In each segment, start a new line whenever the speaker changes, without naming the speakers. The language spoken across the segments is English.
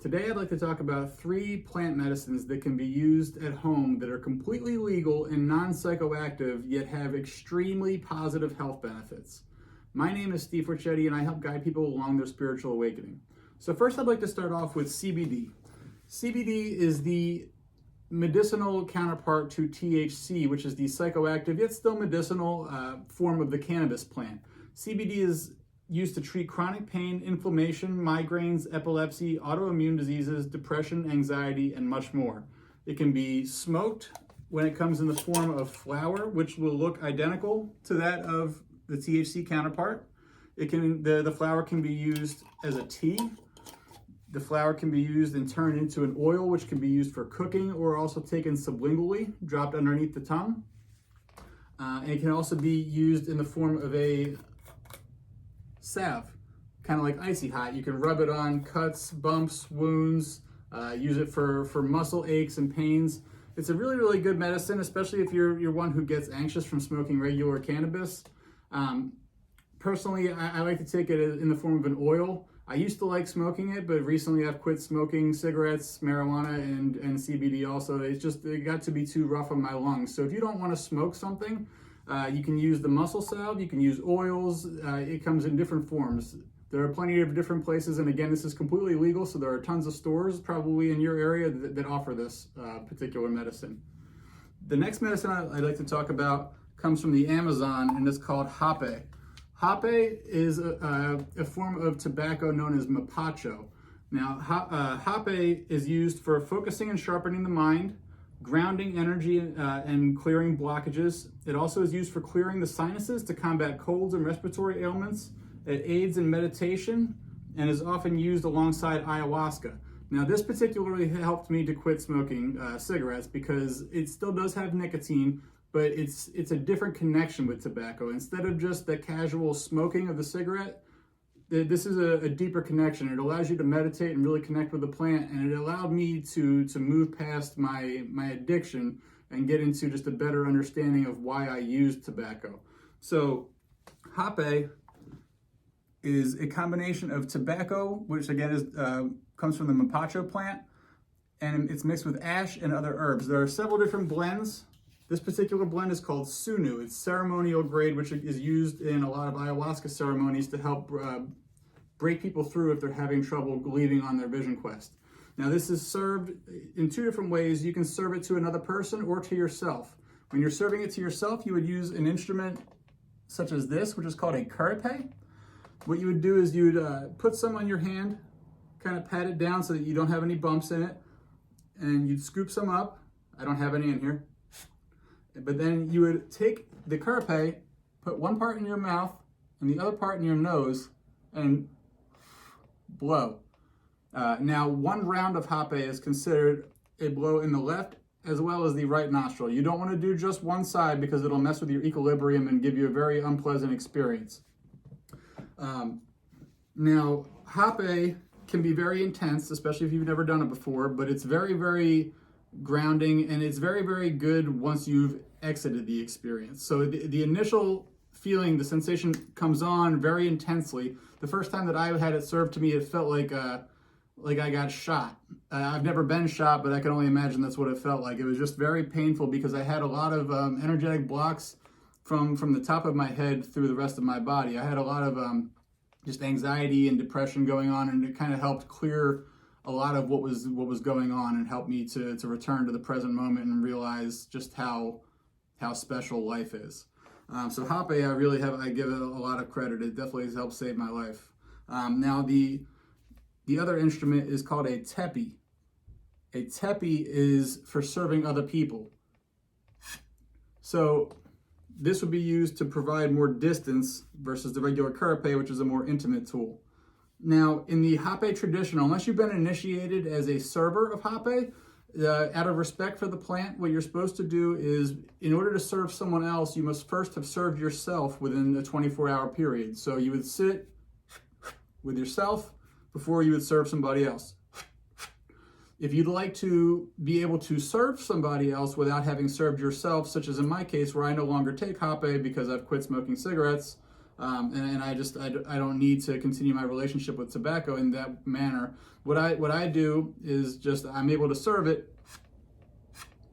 Today I'd like to talk about 3 plant medicines that can be used at home that are completely legal and non-psychoactive, yet have extremely positive health benefits. My name is Steve Forchetti and I help guide people along their spiritual awakening. So first I'd like to start off with CBD. CBD is the medicinal counterpart to THC, which is the psychoactive yet still medicinal form of the cannabis plant. CBD is used to treat chronic pain, inflammation, migraines, epilepsy, autoimmune diseases, depression, anxiety, and much more. It can be smoked when it comes in the form of flower, which will look identical to that of the THC counterpart. The flower can be used as a tea. The flower can be used and turned into an oil, which can be used for cooking or also taken sublingually, dropped underneath the tongue. And it can also be used in the form of a salve, kind of like icy hot. You can rub it on cuts, bumps, wounds, use it for muscle aches and pains. It's a really, really good medicine, especially if you're one who gets anxious from smoking regular cannabis. Personally, I like to take it in the form of an oil. I used to like smoking it, but recently I've quit smoking cigarettes, marijuana, and CBD also. It got to be too rough on my lungs. So if you don't want to smoke something, you can use the muscle salve, you can use oils. It comes in different forms. There are plenty of different places, and again, this is completely legal, so there are tons of stores probably in your area that offer this particular medicine. The next medicine I'd like to talk about comes from the Amazon, and it's called Hape. Hape is a form of tobacco known as mapacho. Now, Hape is used for focusing and sharpening the mind, grounding energy and clearing blockages. It also is used for clearing the sinuses to combat colds and respiratory ailments. It aids in meditation and is often used alongside ayahuasca. Now, this particularly helped me to quit smoking cigarettes because it still does have nicotine, but it's a different connection with tobacco. Instead of just the casual smoking of the cigarette, this is a deeper connection. It allows you to meditate and really connect with the plant, and it allowed me to move past my addiction and get into just a better understanding of why I used tobacco. So Hape is a combination of tobacco, which again comes from the mapacho plant, and it's mixed with ash and other herbs. There are several different blends. This particular blend is called Sunu. It's ceremonial grade, which is used in a lot of ayahuasca ceremonies to help break people through if they're having trouble leaving on their vision quest. Now, this is served in 2 different ways. You can serve it to another person or to yourself. When you're serving it to yourself, you would use an instrument such as this, which is called a karate. What you would do is you'd put some on your hand, kind of pat it down so that you don't have any bumps in it, and you'd scoop some up. I don't have any in here. But then you would take the karate, put one part in your mouth and the other part in your nose, and blow. Now, 1 round of Hape is considered a blow in the left as well as the right nostril. You don't want to do just one side because it'll mess with your equilibrium and give you a very unpleasant experience. Now, Hape can be very intense, especially if you've never done it before, but it's very, very grounding, and it's very, very good once you've exited the experience. So the initial feeling, the sensation comes on very intensely. The first time that I had it served to me, it felt like I got shot. I've never been shot, but I can only imagine that's what it felt like. It was just very painful because I had a lot of energetic blocks from the top of my head through the rest of my body. I had a lot of just anxiety and depression going on, and it kind of helped clear a lot of what was going on and helped me to return to the present moment and realize just how special life is. So Hape, I give it a lot of credit. It definitely has helped save my life. Now the other instrument is called a tepi. A tepi is for serving other people. So this would be used to provide more distance versus the regular karate, which is a more intimate tool. Now, in the Hape tradition, unless you've been initiated as a server of Hape, out of respect for the plant, what you're supposed to do is, in order to serve someone else, you must first have served yourself within a 24-hour period. So you would sit with yourself before you would serve somebody else. If you'd like to be able to serve somebody else without having served yourself, such as in my case where I no longer take Hape because I've quit smoking cigarettes, and I don't need to continue my relationship with tobacco in that manner. What I do is just I'm able to serve it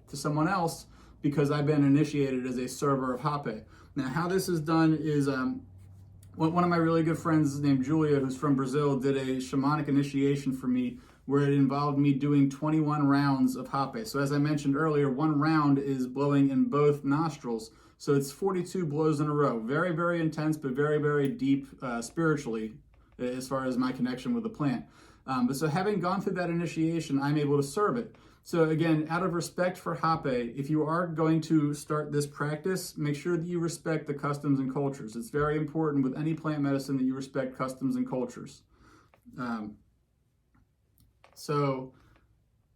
to someone else because I've been initiated as a server of hape. Now, how this is done is one of my really good friends named Julia, who's from Brazil, did a shamanic initiation for me where it involved me doing 21 rounds of hape. So as I mentioned earlier, one round is blowing in both nostrils. So it's 42 blows in a row. Very, very intense, but very, very deep spiritually as far as my connection with the plant. But so having gone through that initiation, I'm able to serve it. So again, out of respect for hape, if you are going to start this practice, make sure that you respect the customs and cultures. It's very important with any plant medicine that you respect customs and cultures. So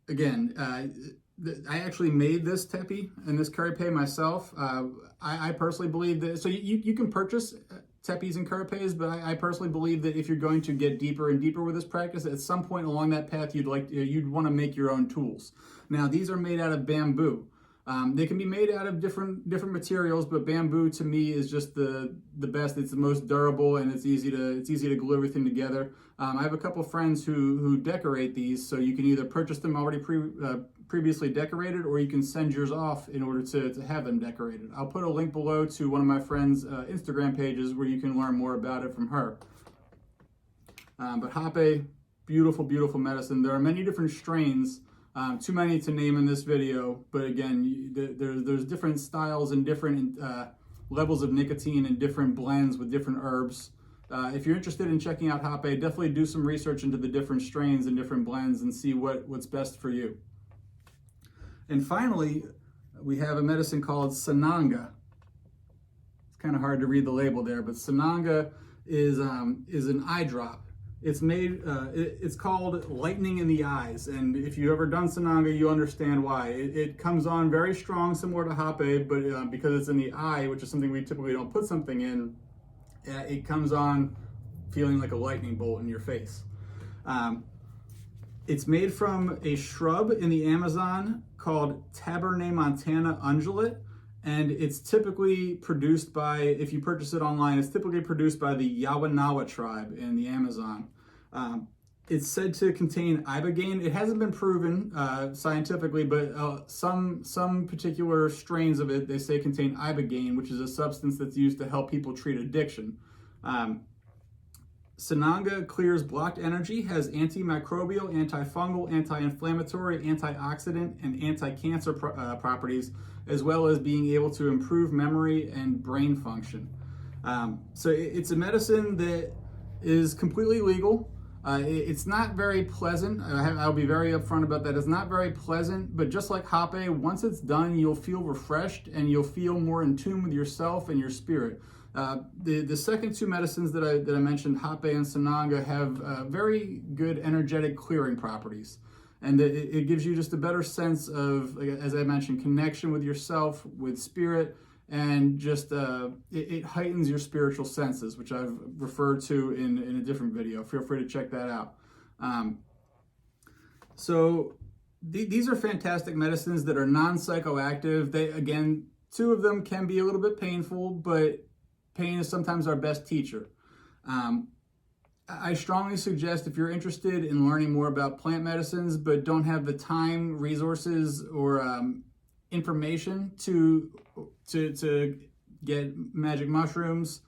again, I actually made this tepi and this karipé myself. I personally believe that, so you can purchase tepis and karipés, but I personally believe that if you're going to get deeper and deeper with this practice, at some point along that path, you'd want to make your own tools. Now, these are made out of bamboo. They can be made out of different materials, but bamboo to me is just the best. It's the most durable, and it's easy to glue everything together. I have a couple friends who decorate these, so you can either purchase them already previously decorated, or you can send yours off in order to have them decorated. I'll put a link below to one of my friend's Instagram pages where you can learn more about it from her. But hape, beautiful, beautiful medicine. There are many different strains, too many to name in this video, but again, there's different styles and different levels of nicotine and different blends with different herbs. If you're interested in checking out hape, definitely do some research into the different strains and different blends and see what's best for you. And finally, we have a medicine called Sananga. It's kind of hard to read the label there, but Sananga is an eye drop. It's made. It's called lightning in the eyes, and if you've ever done Sananga, you understand why. It comes on very strong, similar to hape, but because it's in the eye, which is something we typically don't put something in, it comes on feeling like a lightning bolt in your face. It's made from a shrub in the Amazon called Tabernae montana undulate, and it's typically produced by, if you purchase it online, it's typically produced by the Yawanawa tribe in the Amazon. It's said to contain ibogaine. It hasn't been proven scientifically, but some particular strains of it, they say contain ibogaine, which is a substance that's used to help people treat addiction. Sananga clears blocked energy, has antimicrobial, antifungal, anti-inflammatory, antioxidant, and anti-cancer properties, as well as being able to improve memory and brain function. So it's a medicine that is completely legal. It's not very pleasant. I'll be very upfront about that. It's not very pleasant, but just like hape, once it's done, you'll feel refreshed and you'll feel more in tune with yourself and your spirit. The second two medicines that I mentioned, hape and Sananga, have very good energetic clearing properties. And it gives you just a better sense of, as I mentioned, connection with yourself, with spirit, and just it heightens your spiritual senses, which I've referred to in a different video. Feel free to check that out. So these are fantastic medicines that are non-psychoactive. They, again, two of them can be a little bit painful, but pain is sometimes our best teacher. I strongly suggest, if you're interested in learning more about plant medicines but don't have the time, resources, or information to get magic mushrooms,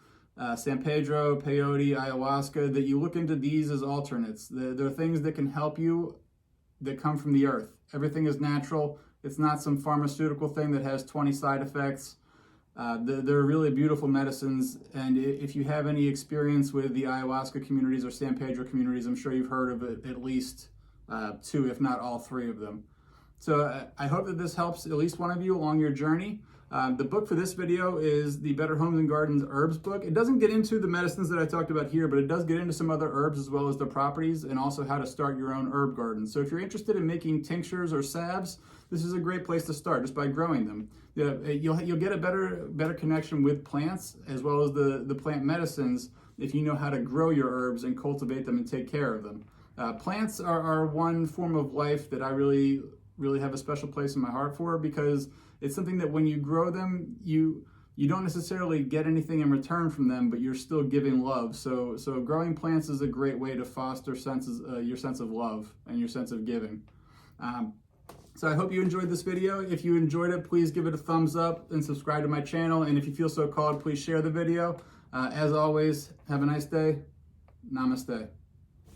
San Pedro, Peyote, Ayahuasca, that you look into these as alternates. They're things that can help you that come from the earth. Everything is natural. It's not some pharmaceutical thing that has 20 side effects. They're really beautiful medicines, and if you have any experience with the ayahuasca communities or San Pedro communities, I'm sure you've heard of it, at least two, if not all three of them. So I hope that this helps at least one of you along your journey. The book for this video is the Better Homes and Gardens Herbs book. It doesn't get into the medicines that I talked about here, but it does get into some other herbs as well as their properties, and also how to start your own herb garden. So if you're interested in making tinctures or salves, this is a great place to start, just by growing them. You'll get a better connection with plants as well as the plant medicines if you know how to grow your herbs and cultivate them and take care of them. Plants are one form of life that I really have a special place in my heart for, because it's something that when you grow them, you don't necessarily get anything in return from them, but you're still giving love. So growing plants is a great way to foster your sense of love and your sense of giving. So I hope you enjoyed this video. If you enjoyed it, please give it a thumbs up and subscribe to my channel. And if you feel so called, please share the video. As always, have a nice day. Namaste.